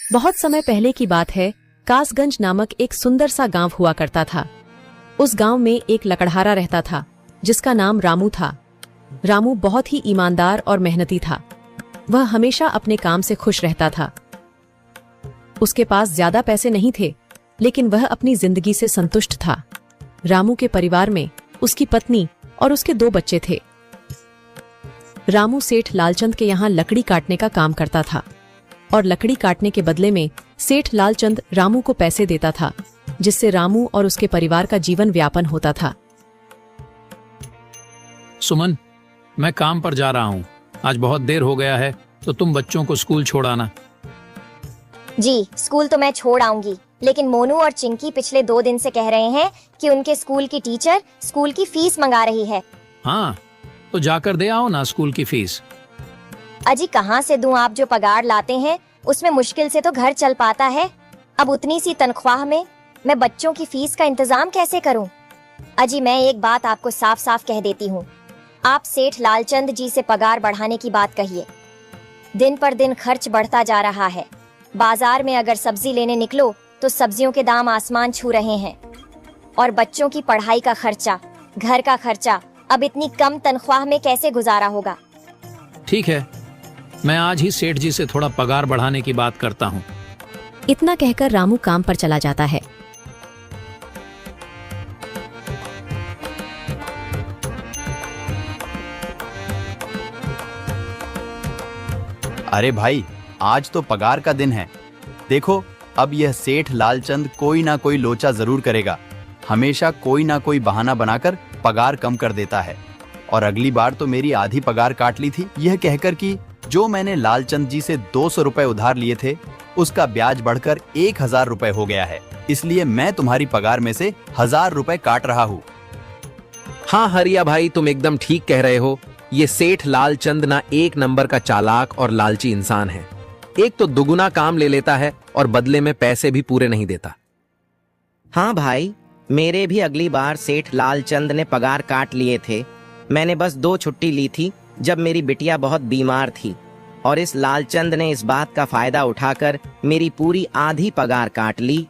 बहुत समय पहले की बात है। कासगंज नामक एक सुंदर सा गांव हुआ करता था। उस गांव में एक लकड़हारा रहता था जिसका नाम रामू था। रामू बहुत ही ईमानदार और मेहनती था। वह हमेशा अपने काम से खुश रहता था। उसके पास ज्यादा पैसे नहीं थे, लेकिन वह अपनी जिंदगी से संतुष्ट था। रामू के परिवार में उसकी पत्नी और उसके 2 बच्चे थे। रामू सेठ लालचंद के यहाँ लकड़ी काटने का काम करता था और लकड़ी काटने के बदले में सेठ लालचंद रामू को पैसे देता था, जिससे रामू और उसके परिवार का जीवन व्यापन होता था। सुमन, मैं काम पर जा रहा हूँ। आज बहुत देर हो गया है, तो तुम बच्चों को स्कूल छोड़ाना। जी, स्कूल तो मैं छोड़ आऊंगी, लेकिन मोनू और चिंकी पिछले 2 दिन से कह रहे हैं कि उनके स्कूल की टीचर स्कूल की फीस मंगा रही है। हाँ, तो जाकर दे आओ ना स्कूल की फीस। अजी कहाँ से दूं? आप जो पगार लाते हैं उसमें मुश्किल से तो घर चल पाता है। अब उतनी सी तनख्वाह में मैं बच्चों की फीस का इंतजाम कैसे करूं? अजी मैं एक बात आपको साफ साफ कह देती हूँ, आप सेठ लालचंद जी से पगार बढ़ाने की बात कहिए। दिन पर दिन खर्च बढ़ता जा रहा है। बाजार में अगर सब्जी लेने निकलो तो सब्जियों के दाम आसमान छू रहे हैं, और बच्चों की पढ़ाई का खर्चा, घर का खर्चा, अब इतनी कम तनख्वाह में कैसे गुजारा होगा? ठीक है, मैं आज ही सेठ जी से थोड़ा पगार बढ़ाने की बात करता हूँ। इतना कहकर रामू काम पर चला जाता है। अरे भाई, आज तो पगार का दिन है। देखो, अब यह सेठ लालचंद कोई ना कोई लोचा जरूर करेगा। हमेशा कोई ना कोई बहाना बनाकर पगार कम कर देता है। और अगली बार तो मेरी आधी पगार काट ली थी, यह कहकर कि जो मैंने लालचंद जी से 200 रुपए उधार लिए थे, उसका ब्याज बढ़कर 1000 रुपए हो गया है। इसलिए मैं तुम्हारी पगार में से 1000 रुपए काट रहा हूँ। हाँ हरिया भाई, तुम एकदम ठीक कह रहे हो। ये सेठ लालचंद ना एक नंबर का चालाक और लालची इंसान है। एक तो दुगुना काम ले लेता है और बदले में पैसे भी पूरे नहीं देता। हाँ भाई, मेरे भी अगली बार सेठ लालचंद ने पगार काट लिए थे। मैंने बस 2 छुट्टी ली थी जब मेरी बिटिया बहुत बीमार थी, और इस लालचंद ने इस बात का फायदा उठाकर मेरी पूरी आधी पगार काट ली।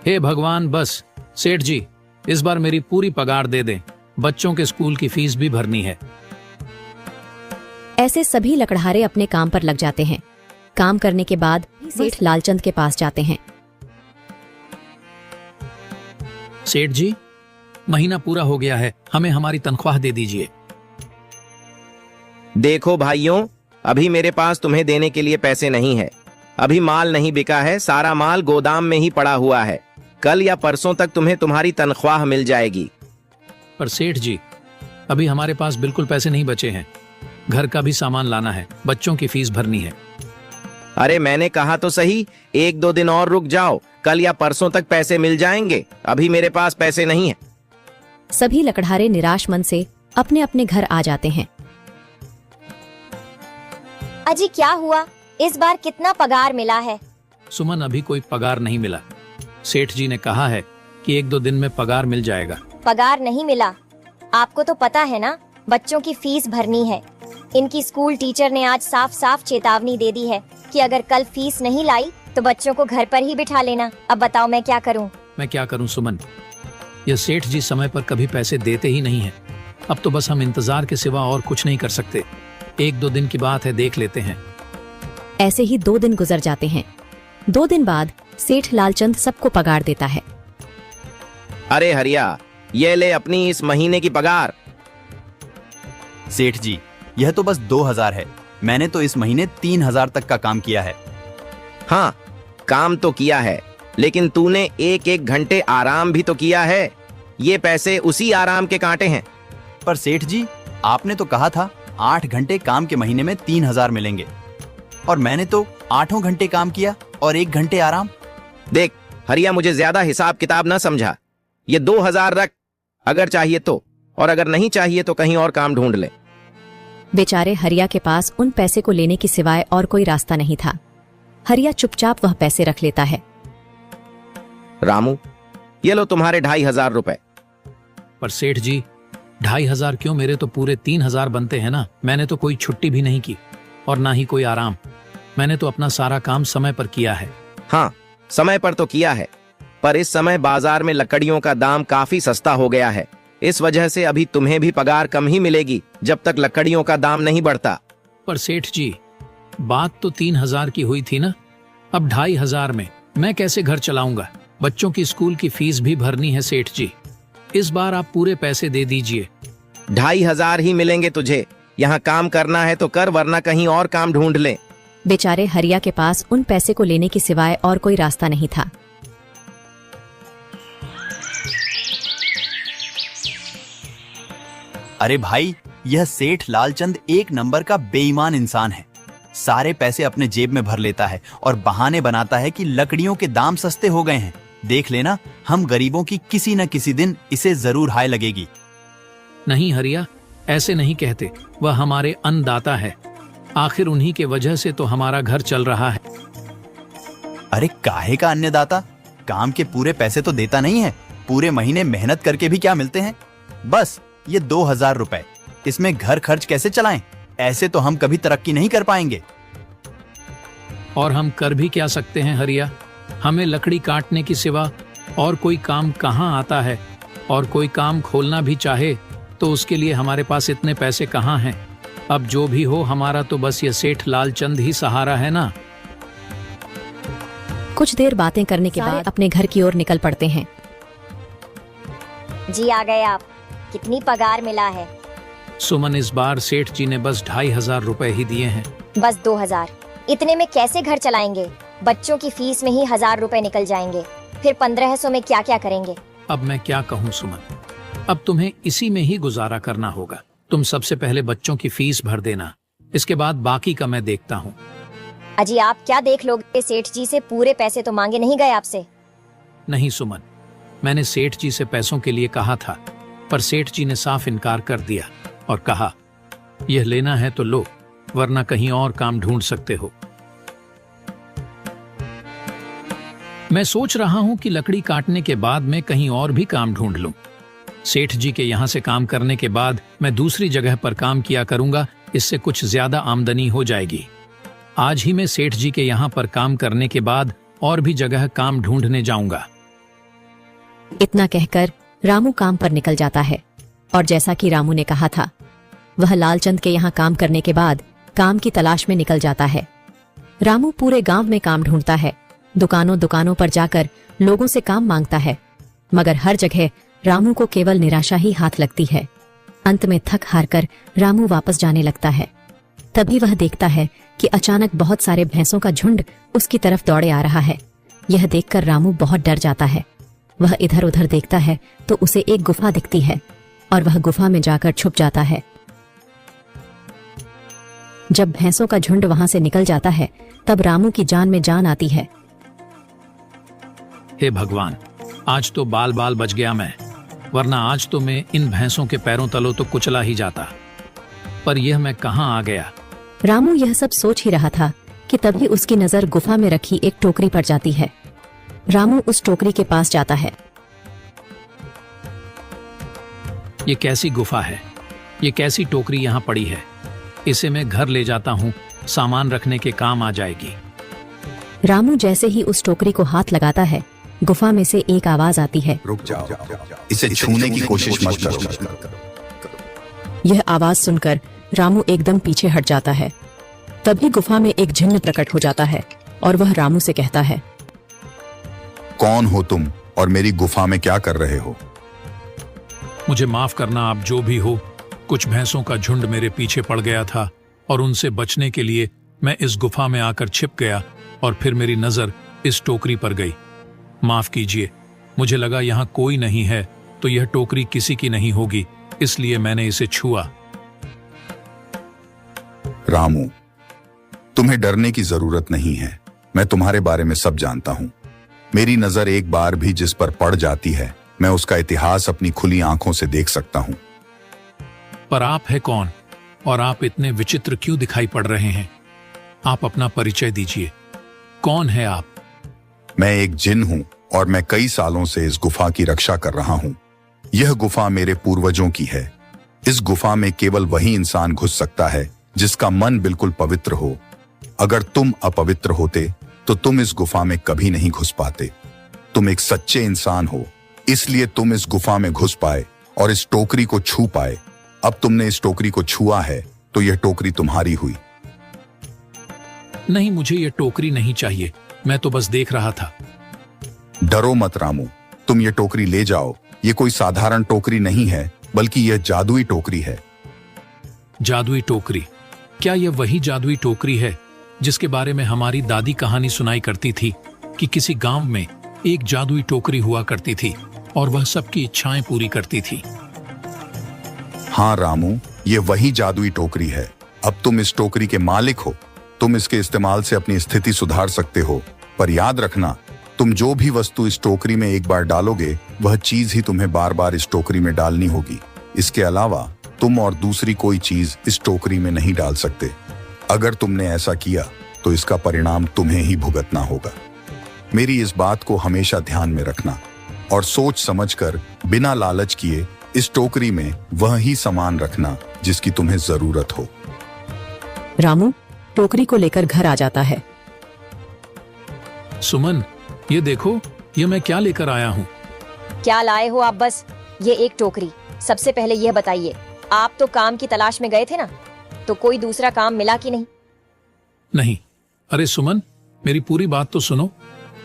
हे भगवान, बस सेठ जी, इस बार मेरी पूरी पगार दे दें। बच्चों के स्कूल की फीस भी भरनी है। ऐसे सभी लकड़हारे अपने काम पर लग जाते हैं। काम करने के बाद सेठ लालचंद के पास जाते हैं। सेठ जी, महीना पूरा हो गया है, हमें हमारी तनख्वाह दे दीजिए। देखो भाइयों, अभी मेरे पास तुम्हें देने के लिए पैसे नहीं है। अभी माल नहीं बिका है, सारा माल गोदाम में ही पड़ा हुआ है। कल या परसों तक तुम्हें तुम्हारी तनख्वाह मिल जाएगी। पर सेठ जी, अभी हमारे पास बिल्कुल पैसे नहीं बचे हैं। घर का भी सामान लाना है, बच्चों की फीस भरनी है। अरे मैंने कहा तो सही, 1-2 दिन और रुक जाओ, कल या परसों तक पैसे मिल जाएंगे। अभी मेरे पास पैसे नहीं है। सभी लकड़हारे निराश मन से अपने अपने घर आ जाते हैं। अजी क्या हुआ? इस बार कितना पगार मिला है? सुमन, अभी कोई पगार नहीं मिला। सेठ जी ने कहा है कि 1-2 दिन में पगार मिल जाएगा। पगार नहीं मिला? आपको तो पता है ना, बच्चों की फीस भरनी है। इनकी स्कूल टीचर ने आज साफ साफ चेतावनी दे दी है कि अगर कल फीस नहीं लाई तो बच्चों को घर पर ही बिठा लेना। अब बताओ मैं क्या करूं? मैं क्या करूं सुमन, यह सेठ जी समय पर कभी पैसे देते ही नहीं है। अब तो बस हम इंतजार के सिवा और कुछ नहीं कर सकते। 1-2 दिन की बात है, देख लेते हैं। ऐसे ही 2 दिन गुजर जाते हैं। 2 दिन बाद सेठ लालचंद सबको पगार देता है। अरे हरिया, ये ले अपनी इस महीने की पगार। सेठ जी, यह तो बस 2000 है। मैंने तो इस महीने 3000 तक का काम किया है। हाँ, काम तो किया है, लेकिन तूने 1-1 घंटे आराम भी तो किया है। ये पैसे उसी आराम के कांटे हैं। पर सेठ जी, आपने तो कहा था 8 घंटे काम के महीने में 3000 मिलेंगे, और मैंने तो 8 घंटे काम किया और 1 घंटे आराम। देख हरिया, मुझे ज्यादा हिसाब किताब ना समझा। ये 2000 रख, अगर चाहिए तो, और अगर नहीं चाहिए तो कहीं और काम ढूंढ ले। बेचारे हरिया के पास उन पैसे को लेने की सिवाय और कोई रास्ता नहीं था। हरिया चुपचाप वह पैसे रख लेता है। रामू, ये लो तुम्हारे 2500 रुपए। पर सेठ जी, 2500 क्यों? मेरे तो पूरे 3000 बनते हैं ना। मैंने तो कोई छुट्टी भी नहीं की और ना ही कोई आराम। मैंने तो अपना सारा काम समय पर किया है। हाँ, समय पर तो किया है, पर इस समय बाजार में लकड़ियों का दाम काफी सस्ता हो गया है। इस वजह से अभी तुम्हें भी पगार कम ही मिलेगी जब तक लकड़ियों का दाम नहीं बढ़ता। पर सेठ जी, बात तो 3,000 की हुई थी ना, अब 2,500 में मैं कैसे घर चलाऊंगा? बच्चों की स्कूल की फीस भी भरनी है सेठ जी। इस बार आप पूरे पैसे दे दीजिए। 2,500 ही मिलेंगे तुझे। यहाँ काम करना है तो कर, वरना कहीं और काम ढूंढ ले। बेचारे हरिया के पास उन पैसे को लेने के सिवाय और कोई रास्ता नहीं था। अरे भाई, यह सेठ लालचंद एक नंबर का बेईमान इंसान है। सारे पैसे अपने जेब में भर लेता है और बहाने बनाता है कि लकड़ियों के दाम सस्ते हो गए हैं। देख लेना, हम गरीबों की किसी न किसी दिन इसे जरूर हाय लगेगी। नहीं हरिया, ऐसे नहीं कहते। वह हमारे अन्नदाता है। आखिर उन्हीं के वजह से तो हमारा घर चल रहा है। अरे काहे का अन्नदाता? काम के पूरे पैसे तो देता नहीं है। पूरे महीने मेहनत करके भी क्या मिलते हैं? बस ये 2,000 रुपए। इसमें घर खर्च कैसे चलाएं? ऐसे तो हम कभी तरक्की नहीं कर पाएंगे। और हम कर भी क्या सकते हैं हरिया? हमें लकड़ी काटने की सिवा और कोई काम कहाँ आता है? और कोई काम खोलना भी चाहे तो उसके लिए हमारे पास इतने पैसे कहाँ हैं? अब जो भी हो, हमारा तो बस ये सेठ लालचंद ही सहारा है ना। कुछ देर बातें करने के बाद अपने घर की ओर निकल पड़ते हैं। जी आ गए आप। कितनी पगार मिला है? सुमन, इस बार सेठ जी ने बस 2,500 रुपए ही दिए हैं। बस 2,000? इतने में कैसे घर चलाएंगे? बच्चों की फीस में ही 1,000 रुपए निकल जाएंगे। फिर 1,500 में क्या क्या करेंगे? अब मैं क्या कहूँ सुमन, अब तुम्हें इसी में ही गुजारा करना होगा। तुम सबसे पहले बच्चों की फीस भर देना, इसके बाद बाकी का मैं देखता हूँ। अजी आप क्या देख लोगे? सेठ जी से पूरे पैसे तो मांगे नहीं गए आपसे? नहीं सुमन, मैंने सेठ जी से पैसों के लिए कहा था, पर सेठ जी ने साफ इनकार कर दिया और कहा, यह लेना है तो लो, वरना कहीं और काम ढूंढ सकते हो। मैं सोच रहा हूं कि लकड़ी काटने के बाद मैं कहीं और भी काम ढूंढ लूं। सेठ जी के यहां से काम करने के बाद मैं दूसरी जगह पर काम किया करूंगा, इससे कुछ ज्यादा आमदनी हो जाएगी। आज ही मैं सेठ जी के यहां पर काम करने के बाद और भी जगह काम ढूंढने जाऊंगा। इतना कहकर रामू काम पर निकल जाता है और जैसा कि रामू ने कहा था, वह लालचंद के यहाँ काम करने के बाद काम की तलाश में निकल जाता है। रामू पूरे गांव में काम ढूंढता है, दुकानों दुकानों पर जाकर लोगों से काम मांगता है, मगर हर जगह रामू को केवल निराशा ही हाथ लगती है। अंत में थक हार कर रामू वापस जाने लगता है। तभी वह देखता है कि अचानक बहुत सारे भैंसों का झुंड उसकी तरफ दौड़े आ रहा है। यह देखकर रामू बहुत डर जाता है। वह इधर उधर देखता है तो उसे एक गुफा दिखती है और वह गुफा में जाकर छुप जाता है। जब भैंसों का झुंड वहां से निकल जाता है तब रामू की जान में जान आती है। हे भगवान, आज तो बाल बाल बच गया मैं, वरना आज तो मैं इन भैंसों के पैरों तलों तो कुचला ही जाता। पर यह मैं कहाँ आ गया? रामू यह सब सोच ही रहा था कि तभी उसकी नजर गुफा में रखी एक टोकरी पर जाती है। रामू उस टोकरी के पास जाता है। ये कैसी गुफा है? ये कैसी टोकरी यहाँ पड़ी है? इसे मैं घर ले जाता हूँ, सामान रखने के काम आ जाएगी। रामू जैसे ही उस टोकरी को हाथ लगाता है, गुफा में से एक आवाज आती है, रुक जाओ, इसे छूने की कोशिश मत करो। यह आवाज सुनकर रामू एकदम पीछे हट जाता है। तभी गुफा में एक जिन्न प्रकट हो जाता है और वह रामू से कहता है, कौन हो तुम और मेरी गुफा में क्या कर रहे हो? मुझे माफ करना, आप जो भी हो। कुछ भैंसों का झुंड मेरे पीछे पड़ गया था और उनसे बचने के लिए मैं इस गुफा में आकर छिप गया और फिर मेरी नजर इस टोकरी पर गई। माफ कीजिए, मुझे लगा यहाँ कोई नहीं है तो यह टोकरी किसी की नहीं होगी, इसलिए मैंने इसे छुआ। रामू, तुम्हें डरने की जरूरत नहीं है। मैं तुम्हारे बारे में सब जानता हूँ। मेरी नजर एक बार भी जिस पर पड़ जाती है, मैं उसका इतिहास अपनी खुली आंखों से देख सकता हूँ। पर आप है कौन और आप इतने विचित्र क्यों दिखाई पड़ रहे हैं? आप अपना परिचय दीजिए। कौन है आप? मैं एक जिन हूँ और मैं कई सालों से इस गुफा की रक्षा कर रहा हूँ। यह गुफा मेरे पूर्वजों की है। इस गुफा में केवल वही इंसान घुस सकता है जिसका मन बिल्कुल पवित्र हो। अगर तुम अपवित्र होते तो तुम इस गुफा में कभी नहीं घुस पाते। तुम एक सच्चे इंसान हो, इसलिए तुम इस गुफा में घुस पाए और इस टोकरी को छू पाए। अब तुमने इस टोकरी को छुआ है तो यह टोकरी तुम्हारी हुई। नहीं, मुझे ये टोकरी नहीं चाहिए, मैं तो बस देख रहा था। डरो मत रामू, तुम ये टोकरी ले जाओ। ये कोई साधारण टोकरी नहीं है, बल्कि यह जादुई टोकरी है। जादुई टोकरी? क्या यह वही जादुई टोकरी है जिसके बारे में हमारी दादी कहानी सुनाई करती थी कि किसी गांव में एक जादुई टोकरी हुआ करती थी और वह सबकी इच्छाएं पूरी करती थी? हाँ रामू, ये वही जादुई टोकरी है। अब तुम इस टोकरी के मालिक हो। तुम इसके इस्तेमाल से अपनी स्थिति सुधार सकते हो, पर याद रखना, तुम जो भी वस्तु इस टोकरी में एक बार डालोगे, वह चीज ही तुम्हें बार बार इस टोकरी में डालनी होगी। इसके अलावा तुम और दूसरी कोई चीज इस टोकरी में नहीं डाल सकते। अगर तुमने ऐसा किया तो इसका परिणाम तुम्हें ही भुगतना होगा। मेरी इस बात को हमेशा ध्यान में रखना और सोच समझकर बिना लालच किए इस टोकरी में वह ही सामान रखना जिसकी तुम्हें जरूरत हो। रामू टोकरी को लेकर घर आ जाता है। सुमन, ये देखो, ये मैं क्या लेकर आया हूँ। क्या लाए हो आप? बस ये एक टोकरी। सबसे पहले यह बताइए, आप तो काम की तलाश में गए थे ना, तो कोई दूसरा काम मिला कि नहीं? नहीं। अरे सुमन, मेरी पूरी बात तो सुनो।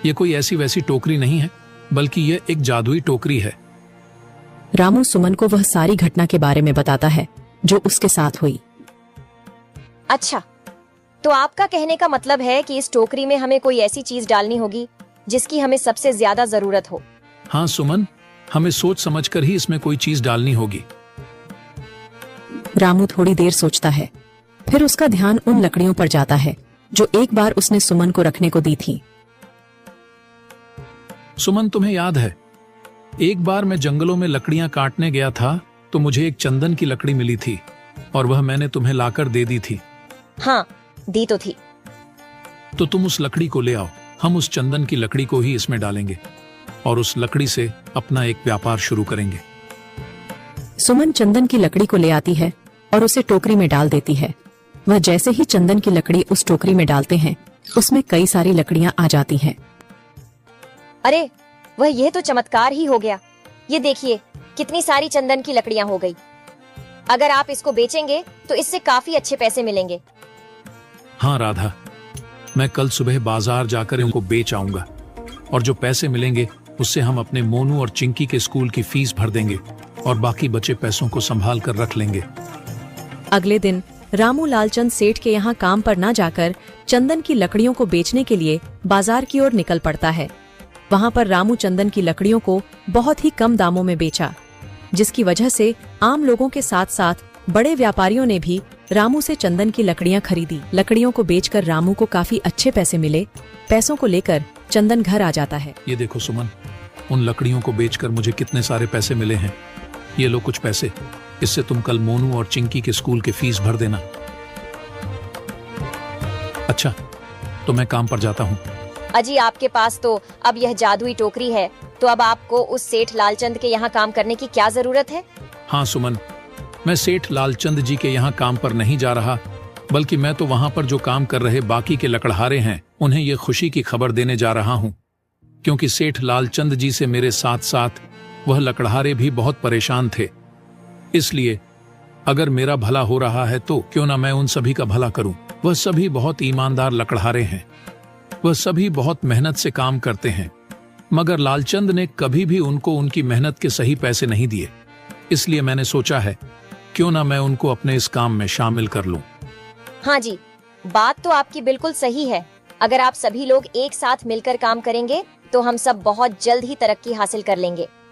ये कोई ऐसी वैसी टोकरी नहीं है, बल्कि ये एक जादुई टोकरी है। रामू सुमन को वह सारी घटना के बारे में बताता है जो उसके साथ हुई। अच्छा, तो आपका कहने का मतलब है कि इस टोकरी में हमें कोई ऐसी चीज डालनी होगी जिसकी हमें सबसे ज्यादा जरूरत हो। हाँ सुमन, हमें सोच समझकर ही इसमें कोई चीज डालनी होगी। रामू थोड़ी देर सोचता है, फिर उसका ध्यान उन लकड़ियों पर जाता है जो एक बार उसने सुमन को रखने को दी थी। सुमन, तुम्हें याद है, एक बार मैं जंगलों में लकड़ियां काटने गया था तो मुझे एक चंदन की लकड़ी मिली थी और वह मैंने तुम्हें लाकर दे दी थी। हाँ, दी तो थी। तो तुम उस लकड़ी को ले आओ। हम उस चंदन की लकड़ी को ही इसमें डालेंगे और उस लकड़ी से अपना एक व्यापार शुरू करेंगे। सुमन चंदन की लकड़ी को ले आती है और उसे टोकरी में डाल देती है। वह जैसे ही चंदन की लकड़ी उस टोकरी में डालते हैं, उसमें कई सारी लकड़ियां आ जाती हैं। अरे वह, यह तो चमत्कार ही हो गया। ये देखिए, कितनी सारी चंदन की लकड़ियां हो गई। अगर आप इसको बेचेंगे तो इससे काफी अच्छे पैसे मिलेंगे। हाँ राधा, मैं कल सुबह बाजार जाकर इनको बेच आऊंगा और जो पैसे मिलेंगे उससे हम अपने मोनू और चिंकी के स्कूल की फीस भर देंगे और बाकी बचे पैसों को संभाल कर रख लेंगे। अगले दिन रामू लालचंद सेठ के यहाँ काम पर न जाकर चंदन की लकड़ियों को बेचने के लिए बाजार की ओर निकल पड़ता है। वहाँ पर रामू चंदन की लकड़ियों को बहुत ही कम दामों में बेचा, जिसकी वजह से आम लोगों के साथ साथ बड़े व्यापारियों ने भी रामू से चंदन की लकड़ियां खरीदी। लकड़ियों को बेचकर रामू को काफी अच्छे पैसे मिले। पैसों को लेकर चंदन घर आ जाता है। ये देखो सुमन, उन लकड़ियों को बेचकर मुझे कितने सारे पैसे मिले हैं। ये लो कुछ पैसे, इससे तुम कल मोनू और चिंकी के स्कूल की फीस भर देना। अच्छा, तो मैं काम पर जाता हूँ। अजी, आपके पास तो अब यह जादुई टोकरी है, तो अब आपको उस सेठ लालचंद के यहाँ काम करने की क्या जरूरत है? हाँ सुमन, मैं सेठ लालचंद जी के यहाँ काम पर नहीं जा रहा, बल्कि मैं तो वहाँ पर जो काम कर रहे बाकी के लकड़हारे हैं उन्हें ये खुशी की खबर देने जा रहा हूँ, क्योंकि सेठ लालचंद जी से मेरे साथ साथ वह लकड़हारे भी बहुत परेशान थे। इसलिए अगर मेरा भला हो रहा है तो क्यों ना मैं उन सभी का भला करूं। वह सभी बहुत ईमानदार लकड़हारे हैं, वह सभी बहुत मेहनत से काम करते हैं, मगर लालचंद ने कभी भी उनको उनकी मेहनत के सही पैसे नहीं दिए। इसलिए मैंने सोचा है क्यों ना मैं उनको अपने इस काम में शामिल कर लूं। हाँ जी, बात तो आपकी बिल्कुल सही है। अगर आप सभी लोग एक साथ मिलकर काम करेंगे तो हम सब बहुत जल्द ही तरक्की हासिल कर लेंगे।